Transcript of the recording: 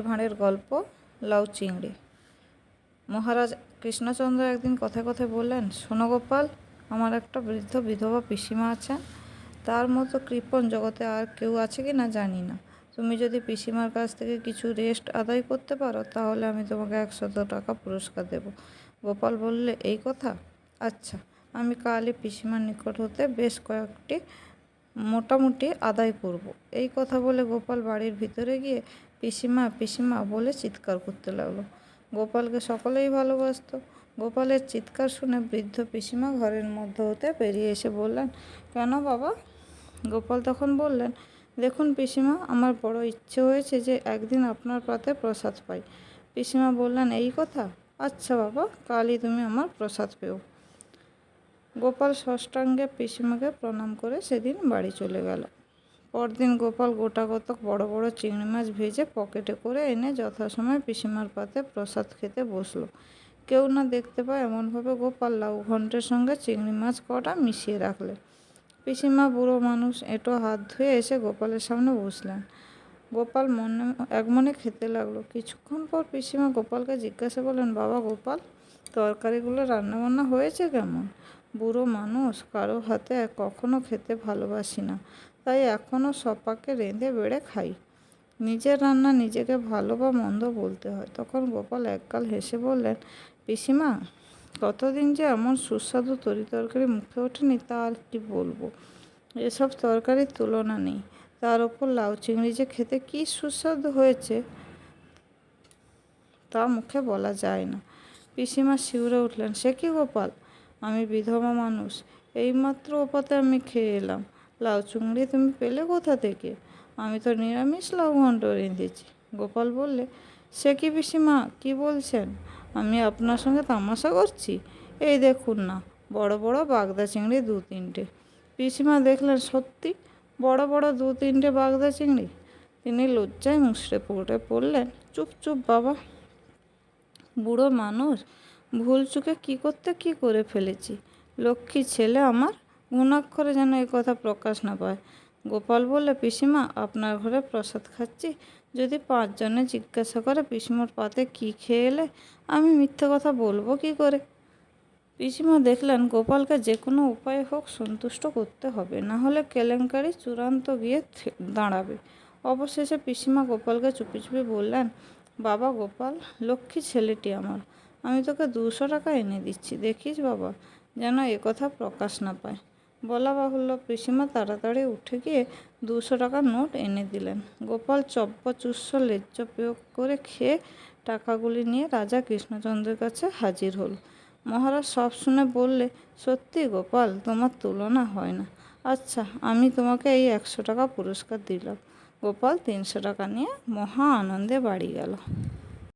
ভাঁড়ের গল্প লাউ চিংড়ি। মহারাজ কৃষ্ণচন্দ্র একদিন কথায় কথায় বললেন, শোনো গোপাল, আমার একটা বৃদ্ধ বিধবা পিসিমা আছেন। তার মতো কৃপণ জগতে আর কেউ আছে কি না জানি না। তুমি যদি পিসিমার কাছ থেকে কিছু রেস্ট আদায় করতে পারো তাহলে আমি তোমাকে 100 টাকা পুরস্কার দেব। গোপাল বললে, এই কথা? আচ্ছা, আমি কালই পিসিমার নিকট হতে বেশ কয়েকটি মোটামুটি আদায় করব। এই কথা বলে গোপাল বাড়ির ভিতরে গিয়ে পিসিমা পিসিমা বলে চিৎকার করতে লাগলো। গোপালকে সকলেই ভালোবাসত। গোপালের চিৎকার শুনে বৃদ্ধ পিসিমা ঘরের মধ্য হতে বেরিয়ে এসে বললেন, কেন বাবা? গোপাল তখন বললেন, দেখুন পিসিমা, আমার বড় ইচ্ছে হয়েছে যে একদিন আপনার পাতে প্রসাদ পাই। পিসিমা বললেন, এই কথা? আচ্ছা বাবা, কালই তুমি আমার প্রসাদ পেও। গোপাল ষষ্ঠাঙ্গে পিসিমাকে প্রণাম করে সেদিন বাড়ি চলে গেল। পরদিন গোপাল গোটাকতক বড় বড় চিংড়ি মাছ ভেজে পকেটে করে এনে যথাসময়ে পিসিমার পাতে প্রসাদ খেতে বসলো। কেউ না দেখতে পায় এমনভাবে গোপাল লাউ ঘন্টের সঙ্গে চিংড়ি মাছ কটা মিশিয়ে রাখলে। পিসিমা বুড়ো মানুষ, এঁটো হাত ধুয়ে এসে গোপালের সামনে বসলেন। গোপাল এক মনে খেতে লাগলো। কিছুক্ষণ পর পিসিমা গোপালকে জিজ্ঞাসা করলেন, বাবা গোপাল, তরকারিগুলো রান্নাবান্না হয়েছে কেমন? বুড়ো মানুষ, কারো হাতে কখনো খেতে ভালোবাসি না, তাই এখনও সপাকে রেঁধে বেড়ে খাই। নিজের রান্না নিজেকে ভালো বা মন্দ বলতে হয়। তখন গোপাল একগাল হেসে বললেন, পিসিমা, কতদিন যে এমন সুস্বাদু তরিতরকারি মুখে ওঠেনি তা আর কি বলবো। এসব তরকারির তুলনা নেই। তার ওপর লাউ চিংড়ি যে খেতে কি সুস্বাদু হয়েছে তা মুখে বলা যায় না। পিসিমা শিউরে উঠলেন, সে কি গোপাল, আমি বিধবা মানুষ, এইমাত্র ওপাতে আমি খেয়ে এলাম। লাউ চিংড়ি তুমি পেলে কোথা থেকে? আমি তো নিরামিষ লাউ ঘন্ট রেঁধেছি। গোপাল বললে, সে কি পিসিমা, কি বলছেন? আমি আপনার সঙ্গে তামাশা করছি? এই দেখুন না, বড় বড় বাগদা চিংড়ি 2-3টে। পিসিমা দেখলেন সত্যি বড় বড় 2-3টে বাগদা চিংড়ি। তিনি লজ্জায় মুষড়ে পড়ে পড়লেন, চুপ চুপ বাবা, বুড়ো মানুষ, ভুল চুকে কী করে ফেলেছি। লক্ষ্মী ছেলে আমার, ঘুণাক্ষরে যেন এ কথা প্রকাশ না পায়। গোপাল বললে, পিসিমা, আপনার ঘরে প্রসাদ খাচ্ছি, যদি 5 জনে জিজ্ঞাসা করে পিসিমার পাতে কি খেয়ে এলে, আমি মিথ্যে কথা বলবো কি করে? পিসিমা দেখলেন গোপালকে যে কোনো উপায়ে হোক সন্তুষ্ট করতে হবে, না হলে কেলেঙ্কারি চূড়ান্ত গিয়ে দাঁড়াবে। অবশেষে পিসিমা গোপালকে চুপি চুপি বললেন, বাবা গোপাল, লক্ষ্মী ছেলেটি আমার, আমি তোকে 200 টাকা এনে দিচ্ছি, দেখিস বাবা, যেন এ কথা প্রকাশ না পায়। বলা বাহুল্য, পিসিমা তাড়াতাড়ি উঠে গিয়ে 200 টাকার নোট এনে দিলেন। গোপাল চব্যচুষ্য লেজ্জ প্রয়োগ করে খেয়ে টাকাগুলি নিয়ে রাজা কৃষ্ণচন্দ্রের কাছে হাজির হল। মহারাজ সব শুনে বললে, সত্যি গোপাল, তোমার তুলনা হয় না। আচ্ছা, আমি তোমাকে এই 100 টাকা পুরস্কার দিলাম। গোপাল 300 টাকা নিয়ে মহা আনন্দে বাড়ি গেল।